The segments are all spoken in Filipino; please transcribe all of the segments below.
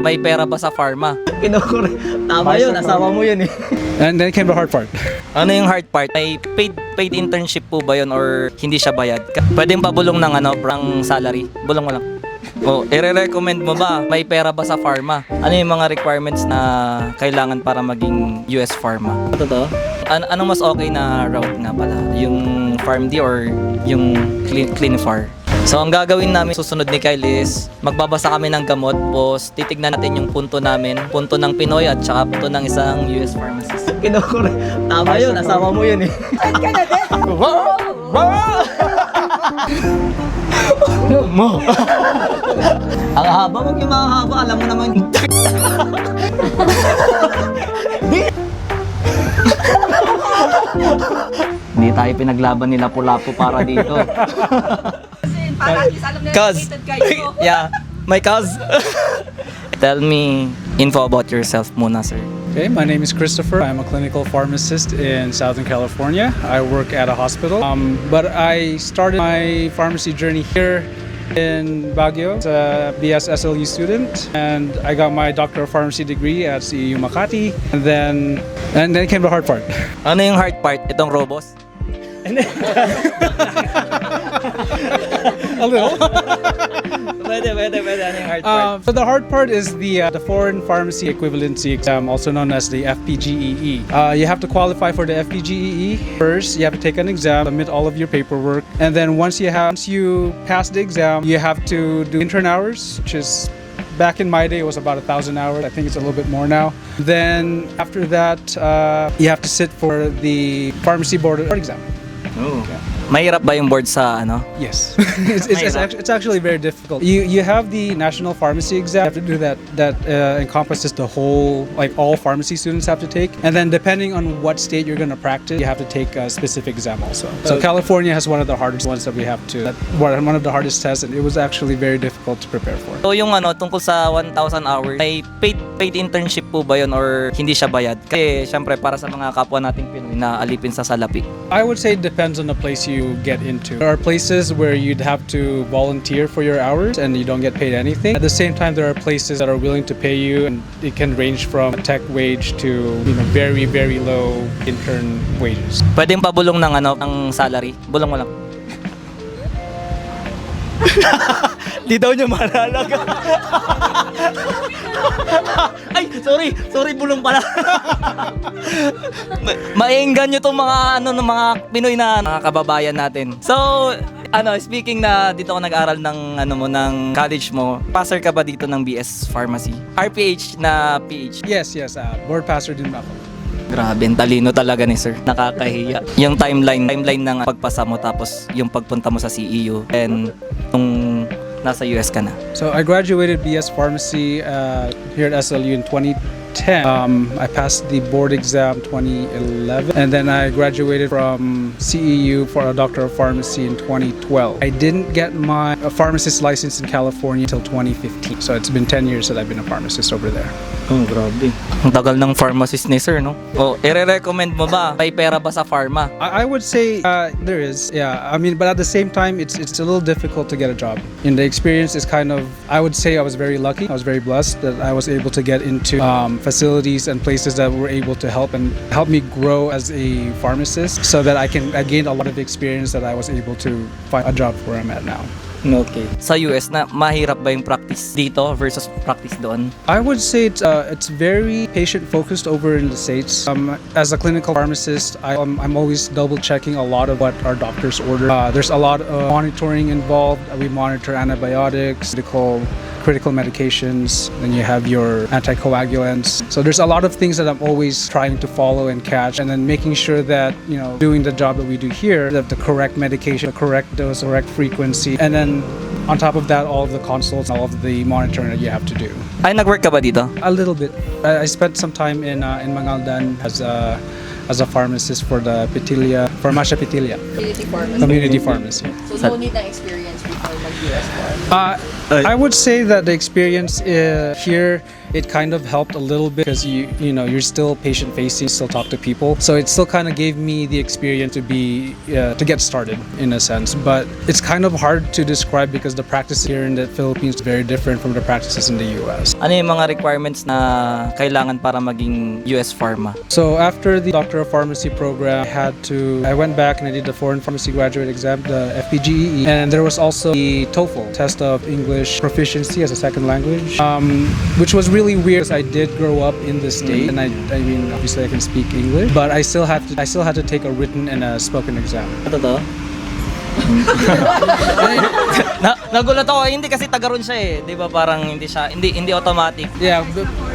may pera ba sa pharma? Kinukure. Tama yun, asawa mo yun eh. And then came the hard part. Ano yung hard part? May paid internship po ba yun or hindi siya bayad? Pwedeng pabulong ng ng salary? Bulong mo lang. O, i-recommend mo ba? May pera ba sa pharma? Ano yung mga requirements na kailangan para maging US pharma? Totoo? Anong mas okay na route nga pala? Yung PharmD or yung ClinPhar? So ang gagawin namin susunod ni Kyle is magbabasa kami ng gamot, tapos titignan natin yung punto namin, punto ng Pinoy at saka punto ng isang US pharmacist. Kinukure. Tama yun, asawa mo yun eh. Mo. Ang haba, wag yung mahaba, alam mo naman. Hindi tayo pinaglaban nila Lapu-Lapu para dito. Para at least alam na Cuz. related kayo. Yeah, my cuz. Tell me info about yourself muna, sir. Okay, my name is Christopher. I'm a clinical pharmacist in Southern California. I work at a hospital. But I started my pharmacy journey here in Baguio as a BS SLU student, and I got my Doctor of Pharmacy degree at CEU Makati. And then came the hard part. Ano yung hard part? Itong robos? A little. Pwede. Ano yung hard part? So the hard part is the Foreign Pharmacy Equivalency Exam, also known as the FPGEE. You have to qualify for the FPGEE first. You have to take an exam, submit all of your paperwork, and then once you pass the exam, you have to do intern hours, which is back in my day it was about 1,000 hours. I think it's a little bit more now. Then after that, you have to sit for the pharmacy board exam. Oh. Mahirap ba yung board sa ano? Yes, it's actually very difficult. You have the national pharmacy exam. You have to do that encompasses the whole, like all pharmacy students have to take. And then depending on what state you're going to practice, you have to take a specific exam also. So California has one of the hardest ones that we have to. One of the hardest tests, and it was actually very difficult to prepare for. So yung tungkol sa 1,000 hours, may paid internship po ba yun or hindi siya bayad? Kasi syempre para sa mga kapwa nating Pinoy na alipin sa salapi. I would say it depends on the place you get into. There are places where you'd have to volunteer for your hours and you don't get paid anything. At the same time, there are places that are willing to pay you, and it can range from a tech wage to very, very low intern wages. Pwedeng pabulong ng ng salary? Bulong mo lang. Di daw niya mahalaga. Ay, sorry, bulong pala. Mainggan nyo tong mga ng mga Pinoy na mga kababayan natin. So, speaking na dito ako nag-aral ng ng college mo, passer ka ba dito ng BS Pharmacy? RPH na PH? Yes, board passer din ako. Grabe, ang talino talaga ni sir. Nakakahiya. Yung timeline ng pagpasa mo tapos yung pagpunta mo sa CEU and nung nasa US ka na. So I graduated BS Pharmacy here at SLU in 2010. I passed the board exam 2011, and then I graduated from CEU for a Doctor of Pharmacy in 2012. I didn't get my pharmacist license in California until 2015. So it's been 10 years that I've been a pharmacist over there. Oh, grabe. Ang tagal ng pharmacist ni sir, no? O, i-recommend mo ba? May pera ba sa pharma? I would say there is, yeah. I mean, but at the same time, it's a little difficult to get a job. And the experience is kind of, I would say I was very lucky. I was very blessed that I was able to get into facilities and places that were able to help me grow as a pharmacist, so that I gained a lot of experience that I was able to find a job where I'm at now. Okay. Sa US na mahirap ba yung practice dito versus practice doon? I would say it's very patient focused over in the States. As a clinical pharmacist, I'm always double checking a lot of what our doctors order. There's a lot of monitoring involved. We monitor antibiotics, critical medications, then you have your anticoagulants. So there's a lot of things that I'm always trying to follow and catch, and then making sure that, doing the job that we do here, that the correct medication, the correct dose, correct frequency, and then on top of that, all of the consults, all of the monitoring that you have to do. Ay, nag-work ka ba dito? A little bit. I spent some time in Mangaldan as a pharmacist for the Farmacia Petilia. Community pharmacy. So no need ng experience before mag-US for. I would say that the experience here it kind of helped a little bit because you know you're still patient facing, still talk to people. So it still kind of gave me the experience to be to get started in a sense. But it's kind of hard to describe because the practice here in the Philippines is very different from the practices in the US. Ano yung mga requirements na kailangan para maging US Pharma? So after the Doctor of Pharmacy program, I went back and I did the Foreign Pharmacy Graduate Exam, the FPGEE, and there was also the TOEFL test of English proficiency as a second language, which was really weird. 'Cause I did grow up in the state, and I mean obviously I can speak English, but I still had to take a written and a spoken exam. Ano to? Nagulat ako, hindi kasi tagaron siya eh. 'Di ba parang hindi automatic. Yeah,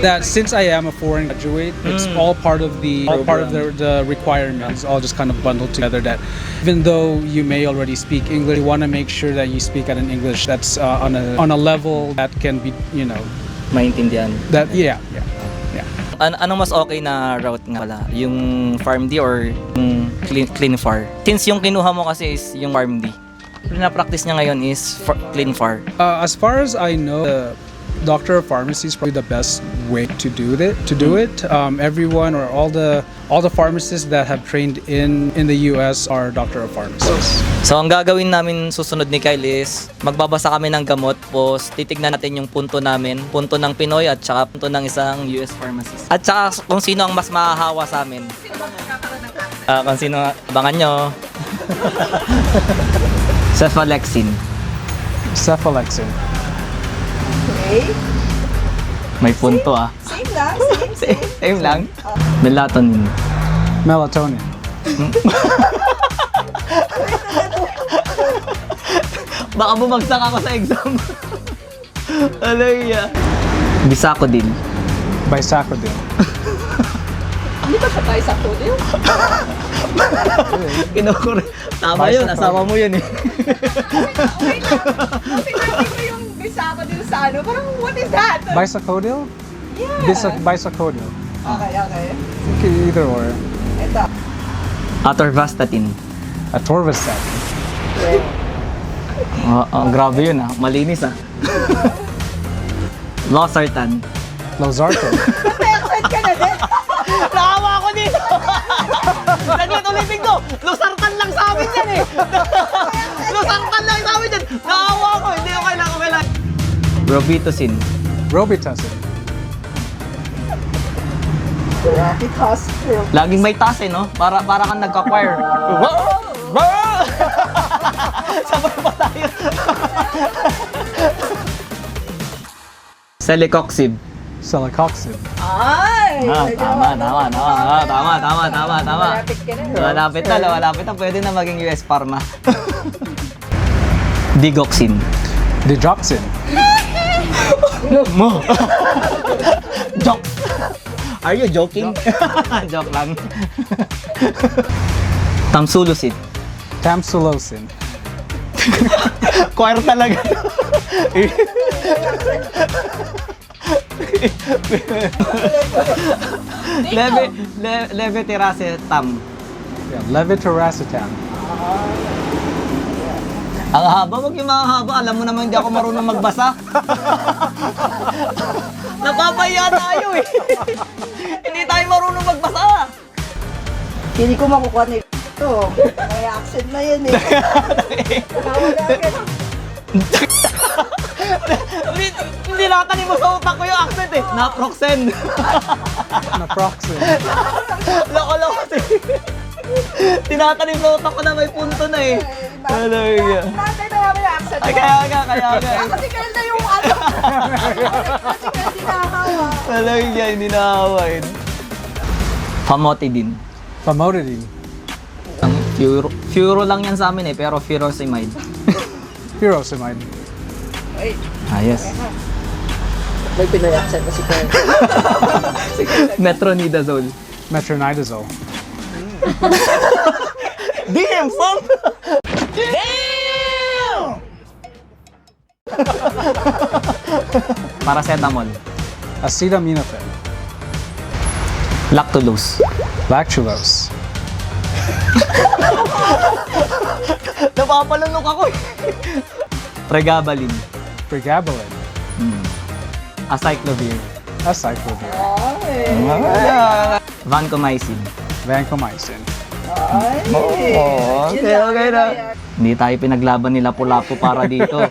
that since I am a foreign graduate, it's all part of the requirements, all just kind of bundled together. That even though you may already speak English, you want to make sure that you speak at an English that's on a level that can be, you know, Maintindihan. that yeah. Anong mas okay na route nga pala? Yung PharmD or yung ClinPhar? Since yung kinuha mo kasi is yung PharmD, na-practice niya ngayon is ClinPhar. As far as I know, the Doctor of Pharmacy is probably the best way to do it. Everyone or all the pharmacists that have trained in the US are Doctor of Pharmacists. So ang gagawin namin susunod ni Kyle is magbabasa kami ng gamot, tapos titignan natin yung punto namin, punto ng Pinoy at saka punto ng isang US pharmacist. At saka kung sino ang mas mahahawa sa amin. Kung sino, abangan nyo. Cephalexin. Cephalexin. Okay. May punto ah. Same lang, same. Same lang. Melatonin. Melatonin. Baka bumagsak ako sa exam. Alaya. Bisacodil. Bisacodil. Hindi ba siya tayo sa studio? Kinukuri. Tama yun, asawa mo yun eh. Okay lang. Pinagin ko yung bisako din sa ano. Parang, what is that? Bisacodil? Yeah. Bisacodil. Okay. Okay, either or. Ito. Atorvastatin. Atorvastatin. Grabe yun ah. Malinis ah. Losartan. Losartan. Perfect ka na din. Nakawa ako dito! Naglit ulitin ko! Losartan lang sa amin yan eh! Losartan lang sa amin yan! Nakawa ako! Hindi okay lang. Robitussin. Robitussin. Rapid hospital. Laging may tas eh, no? Para kang nagka-choir. Sabay pa tayo. Celecoxib. Celecoxib. Ay! Tama. Malapit ka na. Malapit na. Pwede na maging US Pharma. Digoxin. Digoxin. Mo. Joke. Are you joking? Joke lang. Tamsulosin. Tamsulosin. Choir talaga. Levetiracetam. Yeah, levetiracetam. Ang haba, wag yung mga haba. Alam mo naman hindi ako marunong magbasa. Napapaya tayo eh. Hindi tayo marunong magbasa. Hindi ko makukuha na ito. May accent na yan eh. Hindi natanim mo sa utak ko yung accent eh. Naproxen. Naproxen. Loko-loko. Tinatanim sa utak ko na may punto na eh. Hallelujah. Natay na may accent. Ay, kaya nga. Kasi kaya na yung ano. Kasi kaya sinahawa. Hallelujah, hindi nakahawain. Famotidine. Famotidine. Ang Furo lang yan sa amin eh, pero furosemide. Furosemide. Wait. Yes. May Pinoy accent na si Kaya. Metronidazole. Metronidazole. Damn, son! Damn! Paracetamol. Acetaminophen. Lactulose. Lactulose. Napapalunok ako eh. Pregabalin. Pregabalin. Acyclovir. Acyclovir. Ay. Vancomycin. Vancomycin. Ay. Oh, okay, Yun lang, okay yun na. lang yan. Hindi tayo pinaglaban ni Lapu-Lapu para dito.